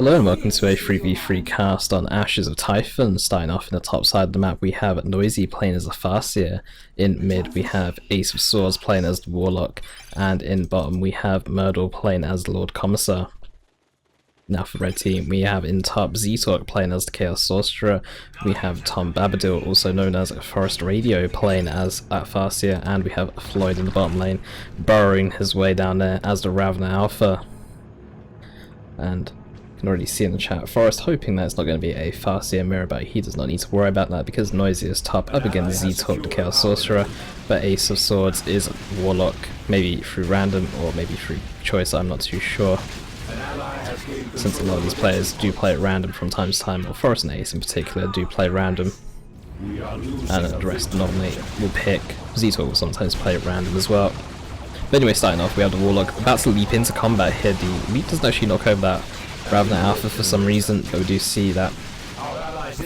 Hello and welcome to a 3v3 cast on Ashes of Typhon. Starting off in the top side of the map, we have Noisy playing as the Farseer. In mid, we have Ace of Swords playing as the Warlock. And in bottom, we have Myrdal playing as the Lord Commissar. Now for red team, we have in top zeetorq playing as the Chaos Sorcerer. We have Tom Bobbadil, also known as Forestradio, playing as that Farseer. And we have Floid in the bottom lane, burrowing his way down there as the Ravna Alpha. And you can already see in the chat, Forest hoping that it's not going to be a Farseer mirror, but he does not need to worry about that because Noisy is top up against zeetorq the Chaos Sorcerer, but Ace of Swords is Warlock, maybe through random or maybe through choice, I'm not too sure. Since a lot of these players do play at random from time to time, or Forest and Ace in particular do play random, and the rest normally will pick. zeetorq will sometimes play at random as well. But anyway, starting off, we have the Warlock about to leap into combat here. The leap doesn't actually knock over that Ravna Alpha for some reason, but we do see that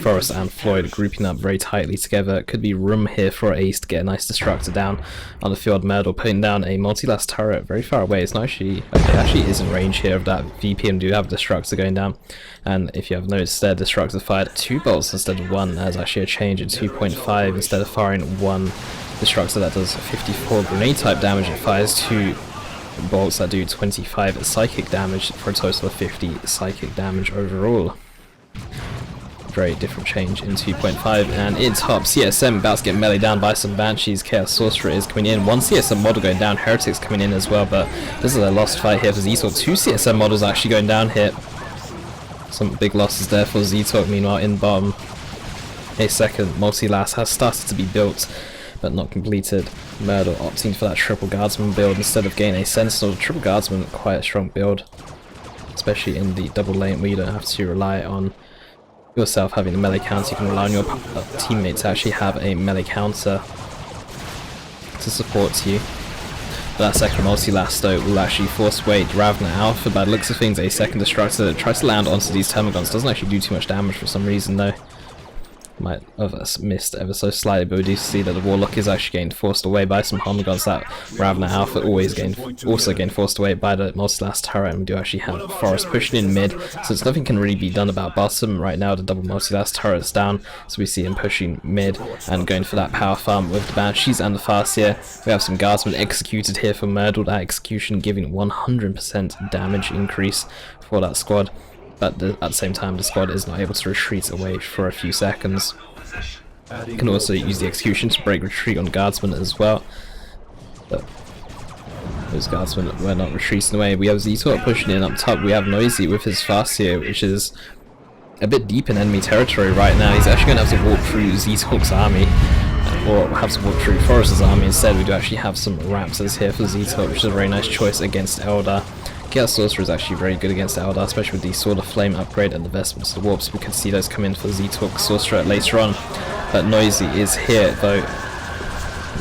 Forest and Floid are grouping up very tightly together. Could be room here for Ace to get a nice Destructor down on the field. Myrdal putting down a multi-last turret very far away. It's not actually, okay, it actually is in range here of that VP and do have a Destructor going down. And if you have noticed there, Destructor fired 2 bolts instead of 1. There's actually a change in 2.5 instead of firing 1 Destructor that does 54 grenade type damage. It fires 2 bolts that do 25 psychic damage for a total of 50 psychic damage overall. Very different change in 2.5. And in top, CSM about to get melee down by some Banshees. Chaos Sorcerer is coming in. 1 CSM model going down. Heretics coming in as well, but this is a lost fight here for zeetorq. 2 CSM models actually going down here. Some big losses there for zeetorq. Meanwhile, in bottom, a second multi-last has started to be built, but not completed. Myrdal opting for that triple guardsman build instead of getting a sentinel. Triple guardsman, quite a strong build, especially in the double lane where you don't have to rely on yourself having a melee counter. You can rely on your teammate to actually have a melee counter to support you. But that second multi-last though will actually force away Ravna Alpha. By the looks of things, a second Destructor that tries to land onto these Termagants. Doesn't actually do too much damage for some reason though. Might have missed ever so slightly, but we do see that the Warlock is actually getting forced away by some Homagons. That Ravna Alpha also getting forced away by the multi-last turret, and we do actually have Forest pushing in mid, since nothing can really be done about bottom right now. The double multi-last turret's down, so we see him pushing mid and going for that power farm with the Banshees and the Farseer. We have some Guardsmen executed here for Myrdal. That execution giving 100% damage increase for that squad. But at the same time, the squad is not able to retreat away for a few seconds. You can also use the execution to break retreat on Guardsmen as well. But those Guardsmen were not retreating away. We have zeetorq pushing in up top. We have Noisy with his Farseer, which is a bit deep in enemy territory right now. He's actually going to have to walk through zeetorq's army, or have to walk through Forest's army instead. We do actually have some Raptors here for zeetorq, which is a very nice choice against Eldar. Chaos Sorcerer is actually very good against Eldar, especially with the Sword of Flame upgrade and the Vestments of the Warps. We could see those come in for zeetorq Sorcerer later on. But Noisy is here though.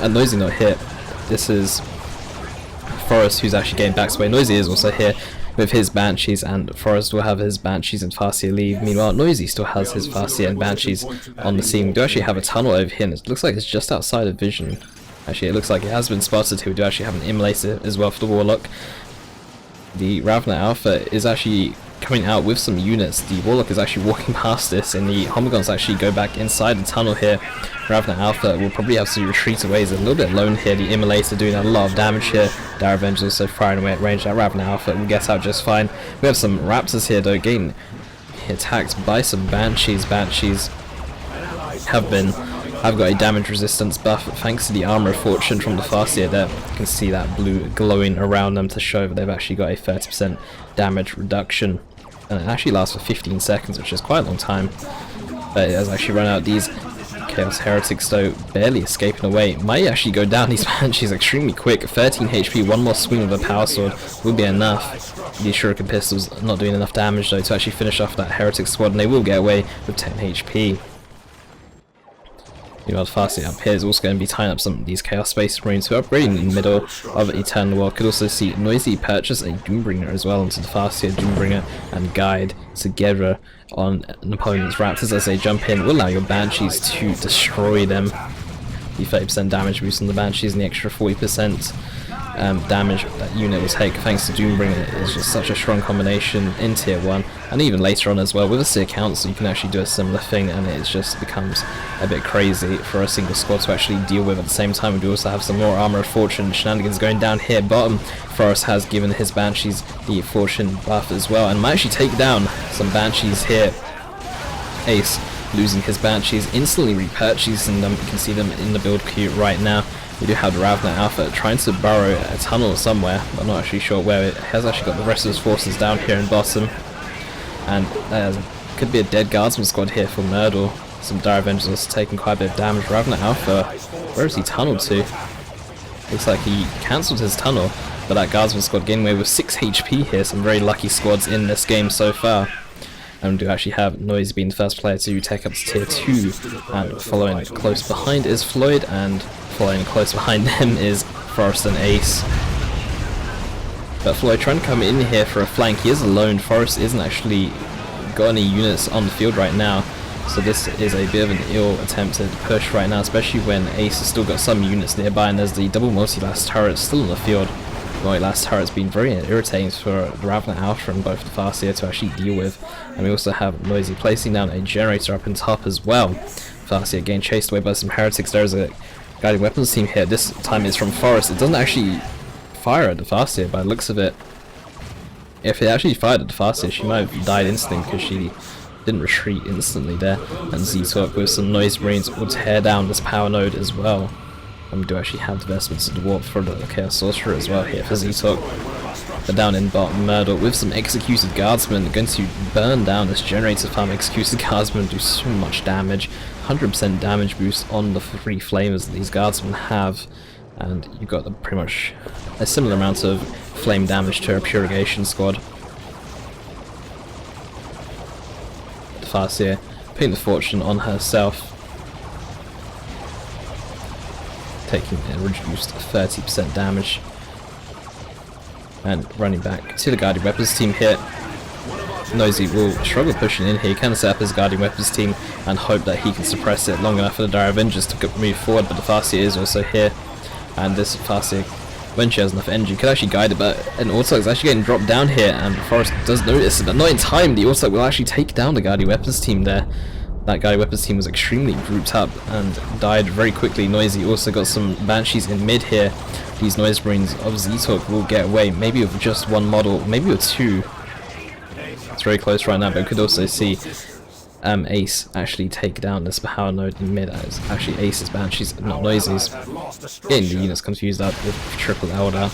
And Noisy not here. This is Forest who's actually getting backed away. Noisy is also here with his Banshees, and Forest will have his Banshees and Farseer leave. Meanwhile, Noisy still has his Farseer and Banshees on the scene. We do actually have a tunnel over here, and it looks like it's just outside of vision. Actually, it looks like it has been spotted here. We do actually have an Immolator as well for the Warlock. The Ravna Alpha is actually coming out with some units. The Warlock is actually walking past this, and the Homagons actually go back inside the tunnel here. Ravna Alpha will probably have to retreat away. He's a little bit alone here. The Immolator doing a lot of damage here. Darrevenge is also firing away at range. That Ravna Alpha will get out just fine. We have some Raptors here though, getting attacked by some Banshees. Banshees have got a damage resistance buff thanks to the Armor of Fortune from the Farseer there. You can see that blue glowing around them to show that they've actually got a 30% damage reduction. And it actually lasts for 15 seconds, which is quite a long time. But it has actually run out. These Chaos Heretics though barely escaping away. Might actually go down. These Banshees extremely quick. 13 HP, one more swing with a Power Sword will be enough. These Shuriken Pistols not doing enough damage though to actually finish off that Heretic squad, and they will get away with 10 HP. Meanwhile, the Farseer up here is also going to be tying up some of these Chaos Space Marines who are upgrading in the middle of Eternal War. Could also see Noisy purchase a Doombringer as well into the Farseer. Doombringer and Guide together on an opponent's Raptors as they jump in. Will allow your Banshees to destroy them. The 30% damage boost on the Banshees and the extra 40% damage that unit will take thanks to Doombringer is just such a strong combination in tier 1, and even later on as well with a Seer Council you can actually do a similar thing, and it just becomes a bit crazy for a single squad to actually deal with. At the same time we do also have some more Armor of Fortune shenanigans going down here bottom. Forest has given his Banshees the Fortune buff as well, and might actually take down some Banshees here. Ace losing his Banshees, instantly repurchasing them. You can see them in the build queue right now. We do have the Ravna Alpha trying to burrow a tunnel somewhere, but I'm not actually sure where. It has actually got the rest of his forces down here in bottom, and could be a dead Guardsman squad here for Myrdal. Some Dire Avengers also taking quite a bit of damage. Ravna Alpha, where is he tunneled to? Looks like he cancelled his tunnel, but that Guardsman squad getting away with 6 HP here. Some very lucky squads in this game so far. And we do actually have Noisy being the first player to take up to tier 2, and following close behind is Floyd, and following close behind him is Forest and Ace. But Floyd trying to come in here for a flank. He is alone. Forest isn't actually got any units on the field right now, so this is a bit of an ill attempted push right now, especially when Ace has still got some units nearby, and there's the double multi-last turret still on the field. Multi-last turret's been very irritating for the Ravna Alpha and both the Farseer to actually deal with, and we also have Noisy placing down a generator up in top as well. Farseer getting chased away by some heretics. There's a guiding weapons team here. This time is from Forest. It doesn't actually fire at the Farseer by the looks of it. If it actually fired at the Farseer, she might have died instantly because she didn't retreat instantly there. And zeetorq with some Noise Marines will tear down this power node as well. And we do actually have the vestments of the warp for the Chaos Sorcerer as well here for zeetorq. But down in bottom, Myrdal with some Executed Guardsmen going to burn down this generator farm. Executed Guardsmen do so much damage, 100% damage boost on the 3 flamers that these Guardsmen have, and you've got pretty much a similar amount of flame damage to a Purgation squad. The Farseer putting the Fortune on herself, taking a reduced 30% damage, and running back to the Guardian Weapons team here. Noisy will struggle pushing in here. He can set up his Guardian Weapons team and hope that he can suppress it long enough for the Dire Avengers to move forward, but the Farseer is also here, and this Farseer, when she has enough energy, could actually guide it, but an Autolog is actually getting dropped down here, and Forest does notice it, but not in time. The Autolog will actually take down the Guardian Weapons team there. That Guardian Weapons team was extremely grouped up and died very quickly. Noisy also got some Banshees in mid here. These Noise Marines of zeetorq will get away, maybe with just 1 model, maybe with 2. It's very close right now, but we could also see Ace actually take down this power node in mid. As actually Ace's Banshees, not Noisy's. Getting the units confused up with triple Eldar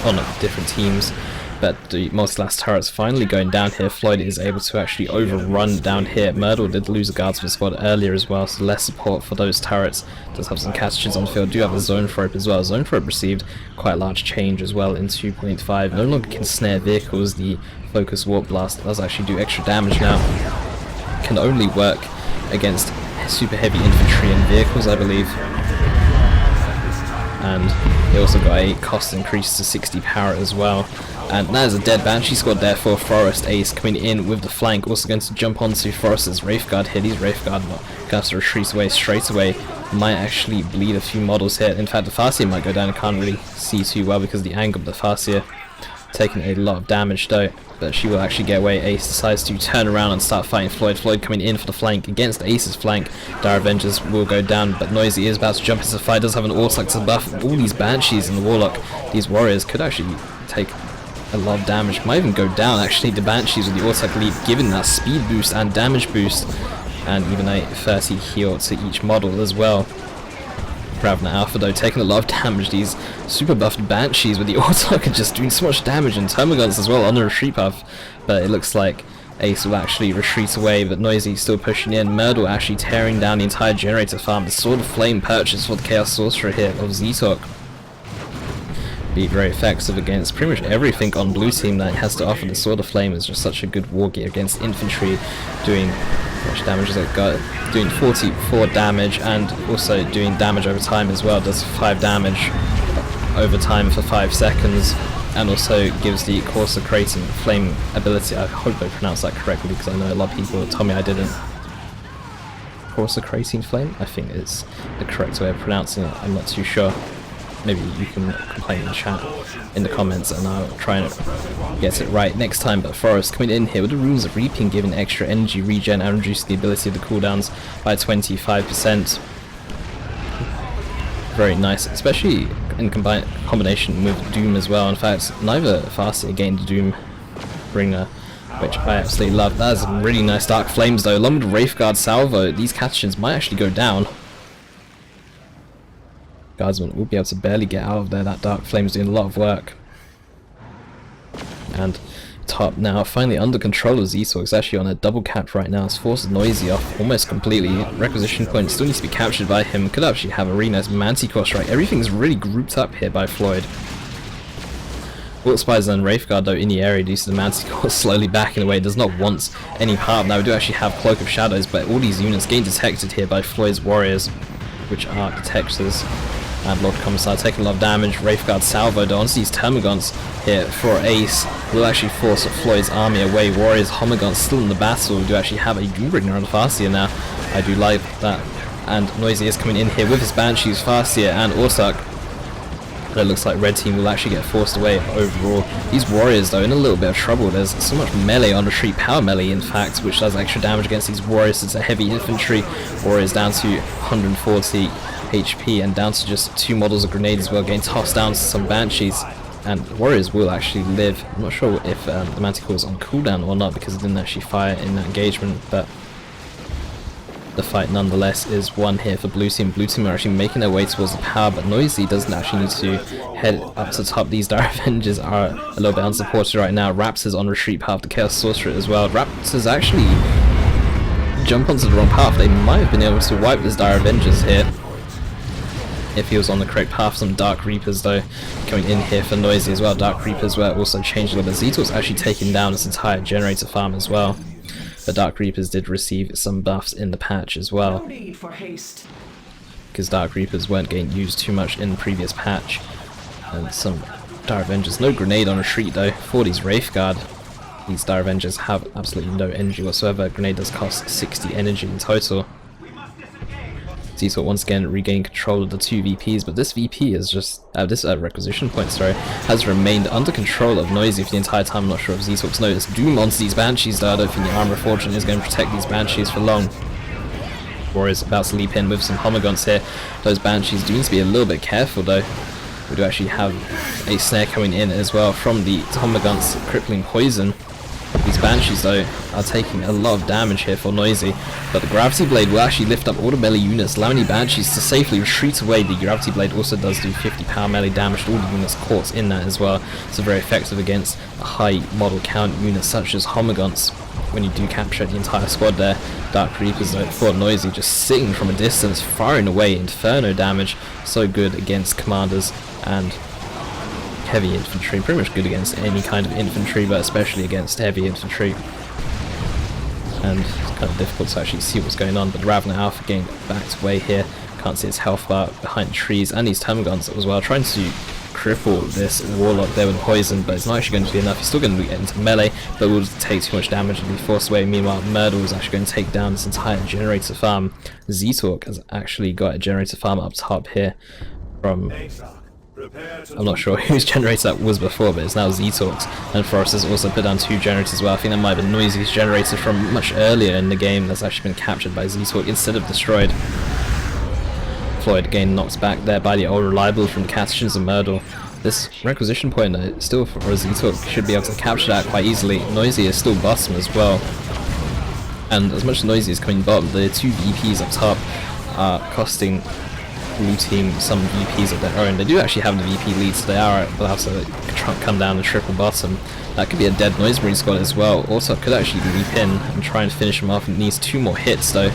on different teams. But the multi-last turret's finally going down here. Floyd is able to actually overrun down here. Myrdal did lose a Guardsman squad earlier as well, so less support for those turrets. Does have some catches on the field. Do have a Zone Thrope as well. Zone Thrope received quite a large change as well in 2.5. No longer can snare vehicles. The Focus Warp Blast does actually do extra damage now. Can only work against super heavy infantry and vehicles, I believe. And he also got a cost increase to 60 power as well. And that is a dead Banshee squad there for Forest. Ace coming in with the flank, also going to jump onto Forest's Wraithguard here. These Wraithguard going to have to retreat away straight away. Might actually bleed a few models here. In fact, the Farseer might go down. I can't really see too well because of the angle of the Farseer. Taking a lot of damage though, but she will actually get away. Ace decides to turn around and start fighting Floyd. Floyd coming in for the flank against Ace's flank. Dire Avengers will go down, but Noisy is about to jump into the fight. Does have an Autolog to buff all these Banshees and the Warlock. These warriors could actually take a lot of damage. Might even go down actually. The Banshees with the Autolog lead, giving that speed boost and damage boost, and even a 30 heal to each model as well. Ravna Alpha though taking a lot of damage. These super buffed Banshees with the Autolog are just doing so much damage, and Termaguns as well on the retreat path. But it looks like Ace will actually retreat away, but Noisy still pushing in. Myrdal actually tearing down the entire generator farm. The Sword of Flame purchase for the Chaos Sorcerer here of zeetorq. Be very effective against pretty much everything on blue team that has to offer. The Sword of Flame is just such a good war gear against infantry, doing much damage as it got, doing 44 damage and also doing damage over time as well. Does 5 damage over time for 5 seconds, and also gives the Escalating flame ability. I hope I pronounced that correctly because I know a lot of people told me I didn't. Escalating flame? I think it's the correct way of pronouncing it. I'm not too sure. maybe you can complain in the chat, in the comments, and I'll try and get it right next time. But Forest coming in here with the Runes of Reaping, giving extra energy regen and reducing the ability of the cooldowns by 25%. Very nice, especially in combination with Doom as well. In fact, neither Farseer gained Doom Bringer, which I absolutely love. That is some really nice Dark Flames though. Along with the Wraithguard salvo, these Catechins might actually go down. Guardsman will be able to barely get out of there. That Dark Flame's doing a lot of work. And top now, finally under control of zeetorq. It's actually on a double cap right now. It's forced Noisy off almost completely. Requisition point still needs to be captured by him. Could actually have a really nice Manticore strike. Everything's really grouped up here by Floyd. Wilt Spiders and Wraithguard though in the area due to the Manticore slowly backing away. Does not want any part of that. We do actually have Cloak of Shadows, but all these units getting detected here by Floyd's warriors, which are detectors. And Lord Commissar taking a lot of damage. Wraithguard salvo though onto these Termagants here for Ace will actually force Floyd's army away. Warriors Homagants still in the battle. We do actually have a Doombringer on Farseer now. I do like that. And Noisy is coming in here with his Banshees, Farseer and zeetorq. But it looks like red team will actually get forced away overall. These warriors though in a little bit of trouble. There's so much melee on retreat, power melee in fact, which does extra damage against these warriors. It's a heavy infantry. Warriors down to 140 HP and down to just 2 models of grenades as well, getting tossed down to some Banshees. And warriors will actually live. I'm not sure if the Manticore is on cooldown or not because it didn't actually fire in that engagement, but the fight nonetheless is won here for blue team. Blue team are actually making their way towards the power, but Noisy doesn't actually need to head up to top. These Dire Avengers are a little bit unsupported right now. Raptors on retreat path, the Chaos Sorcerer as well. Raptors actually jump onto the wrong path. They might have been able to wipe this Dire Avengers here if he was on the correct path. Some Dark Reapers though coming in here for Noisy as well. Dark Reapers were also changed a little bit. zeetorq's actually taking down this entire generator farm as well. The Dark Reapers did receive some buffs in the patch as well, because Dark Reapers weren't getting used too much in the previous patch. And some Dire Avengers, no grenade on retreat though for these Wraithguard. These Dire Avengers have absolutely no energy whatsoever. Grenade does cost 60 energy in total. zeetorq once again regaining control of the 2 VPs, but this VP is just, this requisition point, sorry, has remained under control of Noisy for the entire time. I'm not sure if zeetorq's noticed. Doom onto these Banshees though. I don't think the Armor of Fortune is going to protect these Banshees for long. Warriors about to leap in with some Homagants here. Those Banshees do need to be a little bit careful though. We do actually have a snare coming in as well from the Homagants, crippling poison. These Banshees though are taking a lot of damage here for Noisy, but the Gravity Blade will actually lift up all the melee units, allowing the Banshees to safely retreat away. The Gravity Blade also does do 50 power melee damage to all the units caught in that as well, so very effective against a high model count units such as Homagants. When you do capture the entire squad there, Dark Reapers though for Noisy just sitting from a distance, firing away Inferno damage, so good against commanders and heavy infantry, pretty much good against any kind of infantry, but especially against heavy infantry. And it's kind of difficult to actually see what's going on, but the Ravener Alpha getting backed away here. Can't see its health bar behind the trees, and these Termagants as well, trying to cripple this Warlock there with poison, but it's not actually going to be enough. He's still going to get into melee, but will take too much damage and be forced away. Meanwhile, Myrdal is actually going to take down this entire generator farm. zeetorq has actually got a generator farm up top here from, I'm not sure whose generator that was before, but it's now zeetorq's. And Forrest has also put down 2 generators as well. I think that might have been Noisy's generator from much earlier in the game that's actually been captured by zeetorq instead of destroyed. Floyd again knocked back there by the old reliable from the Catechins and Myrdal. This requisition point still for zeetorq should be able to capture that quite easily. Noisy is still bottom as well. And as much as Noisy is coming bottom, the 2 VPs up top are costing blue team some VPs of their own. They do actually have the VP lead, so they are allowed to come down the triple bottom. That could be a dead Noise Marine squad as well. Also could actually leap in and try and finish him off. It needs 2 more hits though.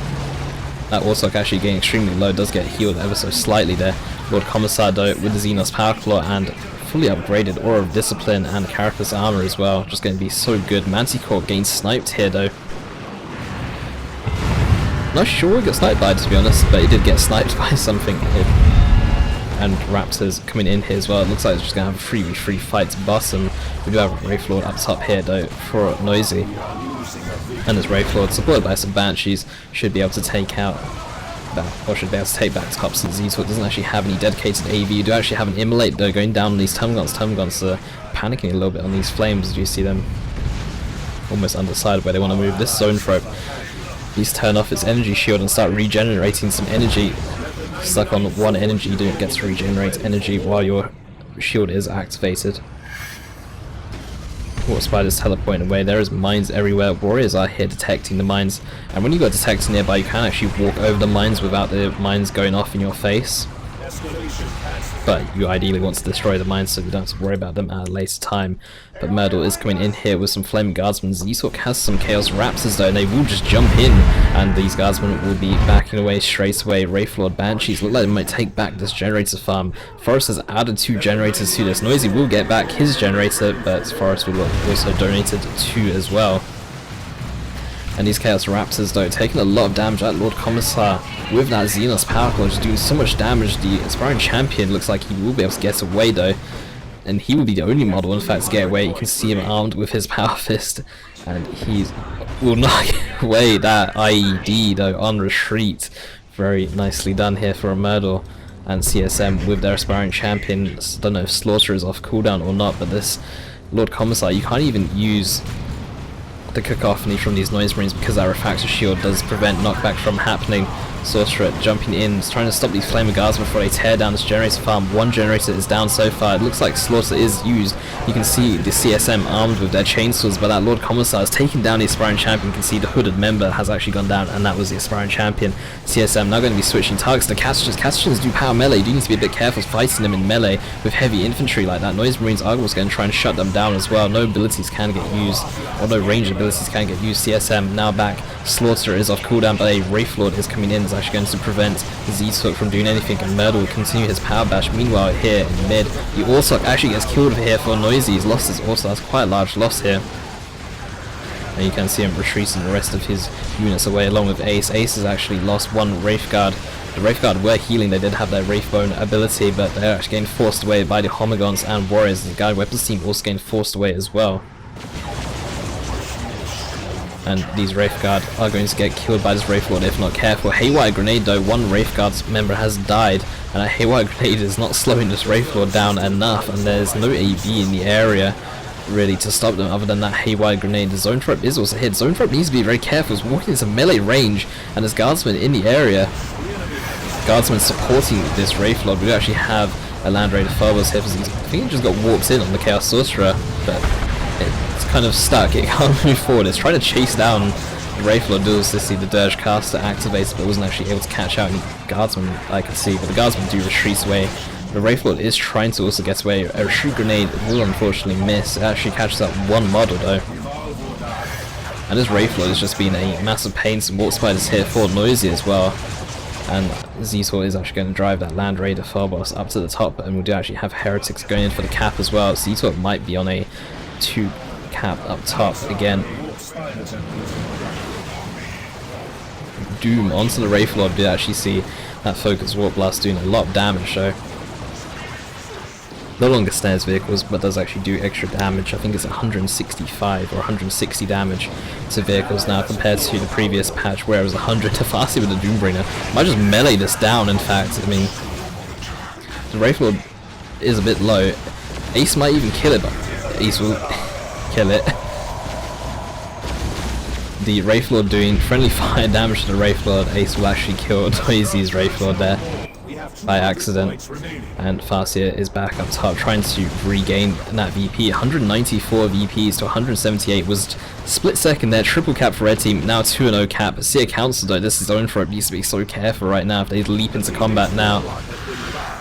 That zeetorq actually getting extremely low, does get healed ever so slightly there. Lord Commissar though with the Xenos Power Claw and fully upgraded Aura of Discipline and Carapace Armor as well, just going to be so good. Manticore getting sniped here though. Not sure he got sniped by, to be honest, but he did get sniped by something here. And Raptors coming in here as well. It looks like it's just going to have a 3v3 fight to bottom. We do have Wraithlord up top here though for Noisy. And this Wraithlord, supported by some Banshees, should be able to take out back, or should be able to take back top, since zeetorq doesn't actually have any dedicated AV. You do actually have an immolate though going down on these Termagants. Termagants are panicking a little bit on these flames. Do you see them almost undecided where they want to move? This zone throw, please turn off its energy shield and start regenerating some energy. Stuck on one energy, you don't get to regenerate energy while your shield is activated. Water spiders teleporting away. There is mines everywhere. Warriors are here detecting the mines, and when you go detect nearby, you can actually walk over the mines without the mines going off in your face. But you ideally want to destroy the mines so you don't have to worry about them at a later time. But Myrdal is coming in here with some Flame Guardsmen. zeetorq has some Chaos Raptors though, and they will just jump in, and these Guardsmen will be backing away straight away. Wraithlord Banshees look like they might take back this generator farm. Forest has added 2 generators to this. Noisy will get back his generator, but Forest will also donated 2 as well. And these Chaos Raptors though, taking a lot of damage at Lord Commissar with that Xenos Power Claw, just doing so much damage. The Aspiring Champion looks like he will be able to get away though, and he will be the only model in fact to get away. You can see him armed with his Power Fist, and he will knock away that IED though on retreat. Very nicely done here for a Myrdal. And CSM with their Aspiring Champion. Don't know if Slaughter is off cooldown or not, but this Lord Commissar, you can't even use the cacophony from these noise marines because that refractor shield does prevent knockback from happening. Sorcerer jumping in, trying to stop these Flaming Guards before they tear down this generator farm. One generator is down so far. It looks like Slaughter is used. You can see the CSM armed with their chainsaws, but that Lord Commissar is taking down the Aspiring Champion. You can see the hooded member has actually gone down, and that was the Aspiring Champion. CSM now going to be switching targets to Castrations. Castrations do power melee. You do need to be a bit careful fighting them in melee with heavy infantry like that. Noise Marines are also going to try and shut them down as well. No abilities can get used, or no range abilities can get used. CSM now back. Slaughter is off cooldown, but a Wraithlord is coming in. Is actually going to prevent zeetorq from doing anything, and Myrdal will continue his power bash. Meanwhile here in mid, the Orsoc actually gets killed over here for Noisy. He's lost his Orsoc. That's quite a large loss here. And you can see him retreating the rest of his units away along with Ace. Ace has actually lost one Wraithguard. The Wraithguard were healing, they did have their Wraithbone ability, but they're actually getting forced away by the Homagons and Warriors. The Guide Weapons team also getting forced away as well. And these Wraithguard are going to get killed by this Wraithlord if not careful. Haywire Grenade though, one Wraithguard's member has died, and a Haywire Grenade is not slowing this Wraithlord down enough, and there's no AV in the area really to stop them other than that Haywire Grenade. The Zone Trap is also hit. Zone Trap needs to be very careful. He's walking into melee range, and there's Guardsmen in the area. Guardsmen supporting this Wraithlord. We actually have a Land Raider Phobos here. I think he just got warped in on the Chaos Sorcerer, but it's kind of stuck. It can't move forward. It's trying to chase down the Wraithlord. Does to see the Dirge caster activates, but wasn't actually able to catch out any Guardsmen I could see. But the Guardsmen do retreat away. The Wraithlord is trying to also get away. A Retreat Grenade will unfortunately miss. It actually catches up one model though. And this Wraithlord has just been a massive pain. Some Warp Spiders here for Noisy as well. And zeetorq is actually going to drive that Land Raider Phobos up to the top, and we do actually have Heretics going in for the cap as well. zeetorq might be on a 2 cap up top again. Doom onto the Wraithlord. Did actually see that Focus Warp Blast doing a lot of damage though. No longer snares vehicles, but does actually do extra damage. I think it's 165 or 160 damage to vehicles now compared to the previous patch where it was 100 to Farsi with the Doombringer. Might just melee this down in fact. I mean, the Wraithlord is a bit low. Ace might even kill it, but Ace will kill it. The Wraithlord doing friendly fire damage to the Wraithlord. Ace will actually kill Noisy's Wraithlord there by accident, and Farsia is back up top trying to regain that VP. 194 VPs to 178 was split second there. Triple cap for red team, now 2-0 cap. Seer Council though, this is zone for it, needs to be so careful right now if they leap into combat now.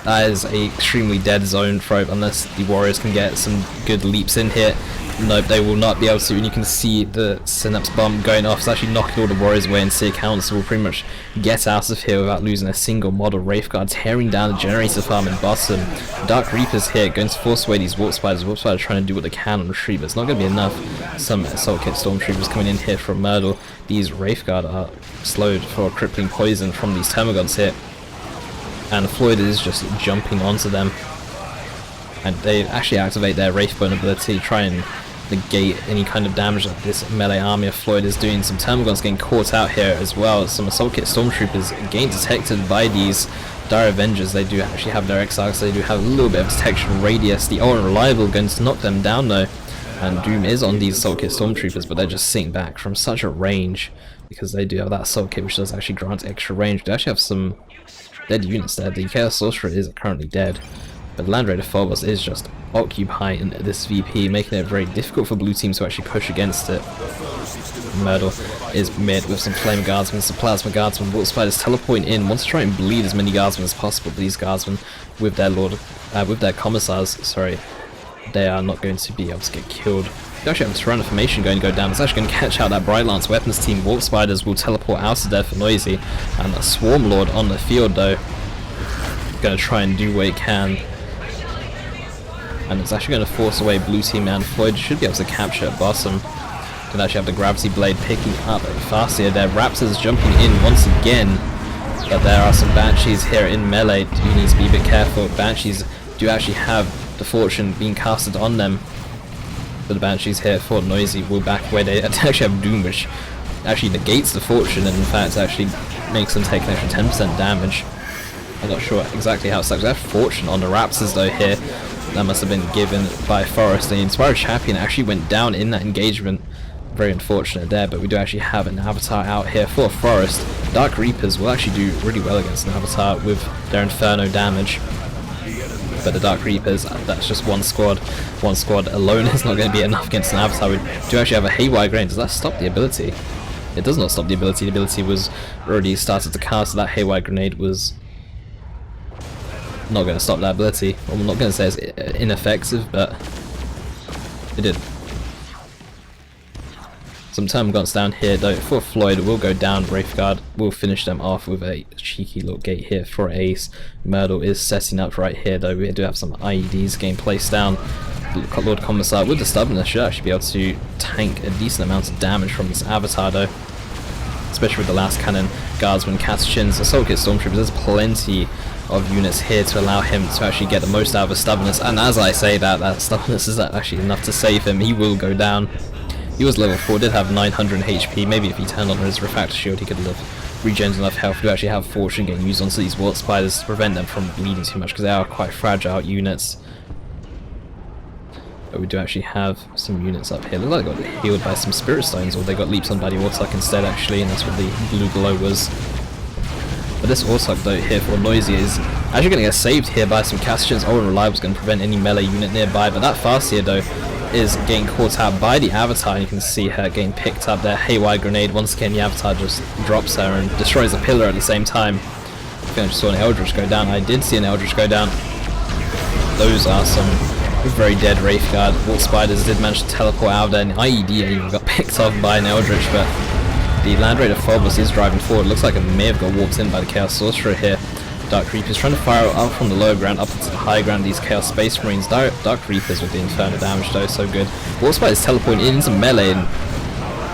That is a extremely dead zone throw unless the Warriors can get some good leaps in here. Nope, they will not be able to, and you can see the Synapse Bomb going off. It's actually knocking all the Warriors away, and Seer Council will pretty much get out of here without losing a single model. Wraithguard tearing down the Generator Farm in bottom. Dark Reapers here going to force away these Warp Spiders. Warp Spiders trying to do what they can on retreat, but it's not going to be enough. Some Assault Kit Stormtroopers coming in here from Myrdal. These Wraithguard are slowed for crippling poison from these Termagants here, and Floyd is just jumping onto them. And they actually activate their Wraithbone ability, try and negate any kind of damage that this melee army of Floyd is doing. Some Termagants getting caught out here as well. Some Assault Kit Stormtroopers getting detected by these Dire Avengers. They do actually have their Exiles, so they do have a little bit of detection radius. The Unreliable going to knock them down though, and Doom is on these Assault Kit Stormtroopers, but they're just sitting back from such a range because they do have that Assault Kit which does actually grant extra range. They actually have some dead units there. The Chaos Sorcerer is currently dead, but Land Raider Phobos is just occupying this VP, making it very difficult for blue teams to actually push against it. Myrdal is mid with some Flame Guardsmen, some Plasma Guardsmen. Warp Spiders teleporting in, wants to try and bleed as many Guardsmen as possible, but these Guardsmen with their Commissars, sorry, they are not going to be able to get killed. You actually have a Surround Formation going to go down. It's actually going to catch out that Bright Lance weapons team. Warp Spiders will teleport out of there for Noisy, and a Swarm Lord on the field though, going to try and do what it can. And it's actually going to force away blue team, and Floyd should be able to capture bottom. Can actually have the Gravity Blade picking up Farseer there. Raptors jumping in once again, but there are some Banshees here in melee. You need to be a bit careful. Banshees do actually have the Fortune being casted on them, but the Banshees here for Noisy will back away. They actually have Doom, which actually negates the Fortune, and in fact actually makes them take an extra 10% damage. I'm not sure exactly how it sucks. They have Fortune on the Raptors though here. That must have been given by Forest. The Inspired Champion actually went down in that engagement. Very unfortunate there, but we do actually have an Avatar out here for Forest. Dark Reapers will actually do really well against an Avatar with their Inferno damage. But the Dark Reapers, that's just one squad. One squad alone is not going to be enough against an Avatar. We do actually have a Haywire Grenade. Does that stop the ability? It does not stop the ability. The ability was already started to cast, so that Haywire Grenade was not going to stop that ability. Well, I'm not going to say it's ineffective, but it did. Some Termagants down here though for Floyd will go down. Wraithguard will finish them off with a cheeky little gate here for Ace. Myrdal is setting up right here though. We do have some IEDs getting placed down. Lord Commissar with the stubbornness should actually be able to tank a decent amount of damage from this Avatar though, especially with the last cannon, Guardsmen, Catachins, Assault Kit Stormtroopers. There's plenty of units here to allow him to actually get the most out of his stubbornness, and as I say that stubbornness is actually enough to save him. He will go down. He was level 4, did have 900 HP. Maybe if he turned on his Refractor Shield he could have regenerated enough health to actually have Fortune getting used onto these Warp Spiders to prevent them from bleeding too much, because they are quite fragile units. But we do actually have some units up here. Look like they got healed by some Spirit Stones, or they got leaps on by the Autarch instead actually, and that's what the blue glow was. But this Autarch though here for Noisy is actually going to get saved here by some Catachins. Unreliable is going to prevent any melee unit nearby, but that Farseer though is getting caught out by the Avatar. You can see her getting picked up there. Haywire Grenade. Once again the Avatar just drops her and destroys a pillar at the same time. I think I just saw an Eldritch go down. I did see an Eldritch go down. Those are some very dead Wraithguard. Warp Spiders did manage to teleport out there, and IED even got picked off by an Eldritch, but the Land Raider Phobos is driving forward. Looks like it may have got warped in by the Chaos Sorcerer here. Dark Reapers trying to fire up from the lower ground up into the high ground. These Chaos Space Marines. Dark Reapers with the Inferno damage though, so good. Warp Spiders teleporting into melee, and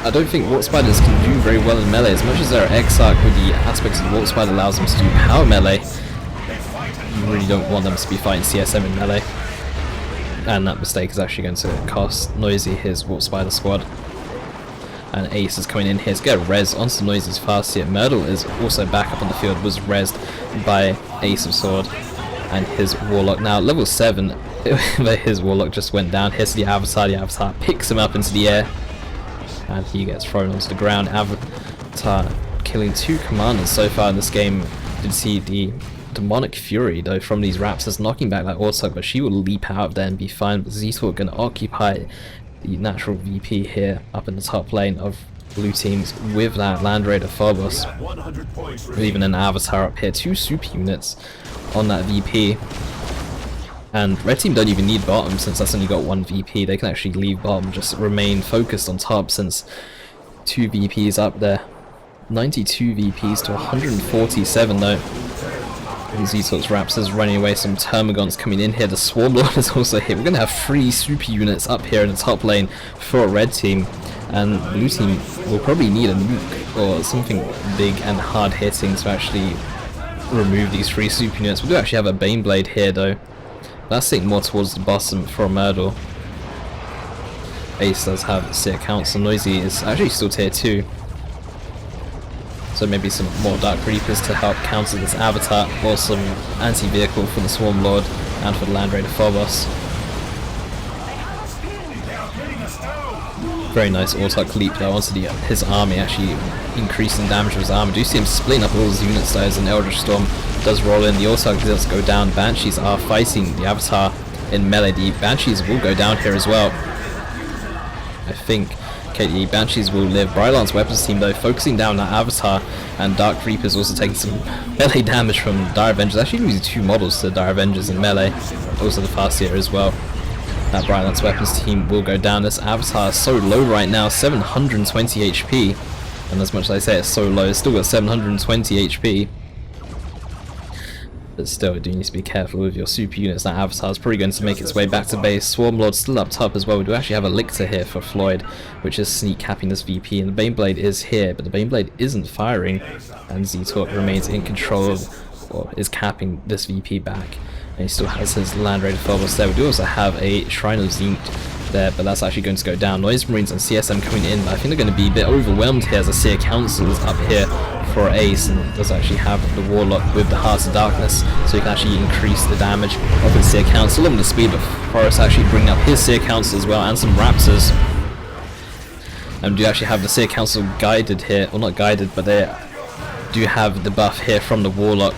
I don't think Warp Spiders can do very well in melee. As much as their Exarch with the aspects of the Warp Spider allows them to do power melee, you really don't want them to be fighting CSM in melee. And that mistake is actually going to cost Noisy his Warp Spider squad. And Ace is coming in here to get a res onto Noisy's Farseer. Myrdal is also back up on the field, was rezzed by Ace of Sword and his Warlock. Now level 7, his Warlock just went down. Here's the Avatar picks him up into the air and he gets thrown onto the ground. Avatar killing 2 commanders so far in this game. Did see the Demonic Fury though from these Raptors knocking back that Autarch, but she will leap out of there and be fine. But zeetorq going to occupy the natural VP here up in the top lane of blue teams with that Land Raider Phobos, with even an Avatar up here. 2 super units on that VP, and red team don't even need bottom since that's only got 1 VP. They can actually leave bottom, just remain focused on top since 2 VPs up there. 92 VPs to 147 though. zeetorq's Raptors running away. Some Termagants coming in here. The Swarm Lord is also here. We're going to have 3 super units up here in the top lane for a red team, and blue team will probably need a nuke or something big and hard hitting to actually remove these 3 super units. We do actually have a Baneblade here though. That's sitting more towards the bottom for Myrdal. Ace does have Seer Council. Noisy is actually still tier 2. So maybe some more Dark Reapers to help counter this Avatar, or some anti-vehicle for the Swarm Lord and for the Land Raider Phobos. Very nice Autarch leap though onto his army, actually increasing damage of his armor. Do you see him splitting up all his units there as an Eldritch Storm does roll in. The Autarch does go down. Banshees are fighting the Avatar in melee. The Banshees will go down here as well, I think. Okay, the Banshees will live. Brylon's weapons team though focusing down that Avatar, and Dark Reapers also taking some melee damage from Dire Avengers. Actually using 2 models to Dire Avengers in melee, also the Farseer as well. That Brylon's weapons team will go down. This Avatar is so low right now, 720 HP, and as much as I say it's so low, it's still got 720 HP. But still, you do need to be careful with your super units. That Avatar is probably going to make its way back to base. Swarm Lord still up top as well. We do actually have a Lictor here for Floyd, which is sneak capping this VP, and the Baneblade is here, but the Baneblade isn't firing, and zeetorq remains in control of, or is capping this VP back. And he still has his Land Raider Phobos there. We do also have a Shrine of Zenith there, but that's actually going to go down. Noise Marines and CSM coming in, but I think they're going to be a bit overwhelmed here as the Seer Council is up here for Ace, and does actually have the Warlock with the Hearts of Darkness, so you can actually increase the damage of the Seer Council and the speed, but Forrest actually bringing up his Seer Council as well, and some Raptors. And do actually have the Seer Council guided here, well not guided, but they do have the buff here from the Warlock,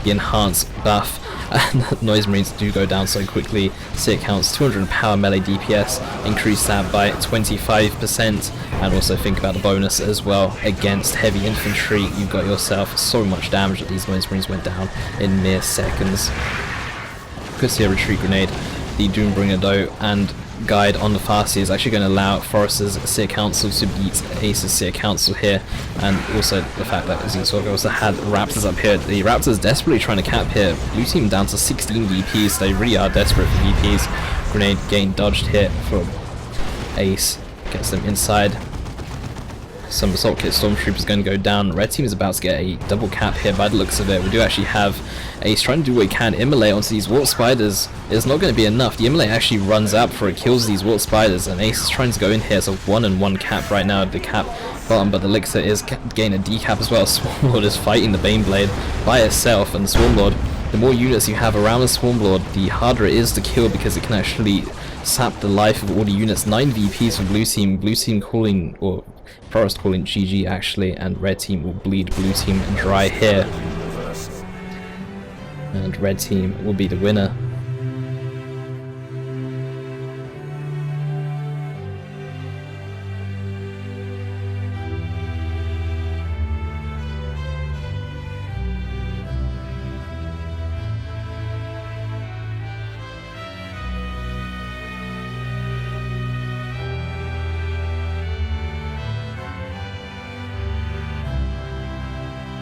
the enhanced buff. And Noise Marines do go down so quickly. Seer counts 200 power melee DPS, increase that by 25%, and also think about the bonus as well against heavy infantry. You've got yourself so much damage that these Noise Marines went down in mere seconds. Could see a retreat grenade. The Doombringer though, and guide on the Farseer is actually going to allow Forrester's Seer Council to beat Ace's Seer Council here, and also the fact that zeetorq also had Raptors up here. The Raptors desperately trying to cap here. Blue team down to 16 VPs. They really are desperate for VPs. Grenade gain dodged here for Ace. Gets them inside. Some Assault Kit Stormtroopers going to go down. Red team is about to get a double cap here by the looks of it. We do actually have Ace trying to do what he can. Immolate onto these Warp Spiders is not going to be enough. The Immolate actually runs out before it kills these Warp Spiders, and Ace is trying to go in here. It's a 1-and-1 cap right now at the cap bottom, but the Elixir is gaining a decap as well. Swarm Lord is fighting the Baneblade by itself, and the Swarm Lord, the more units you have around the Swarm Lord, the harder it is to kill, because it can actually sap the life of all the units. 9 VPs for Blue team calling, or Forest calling GG actually, and Red team will bleed Blue team dry here. And Red team will be the winner.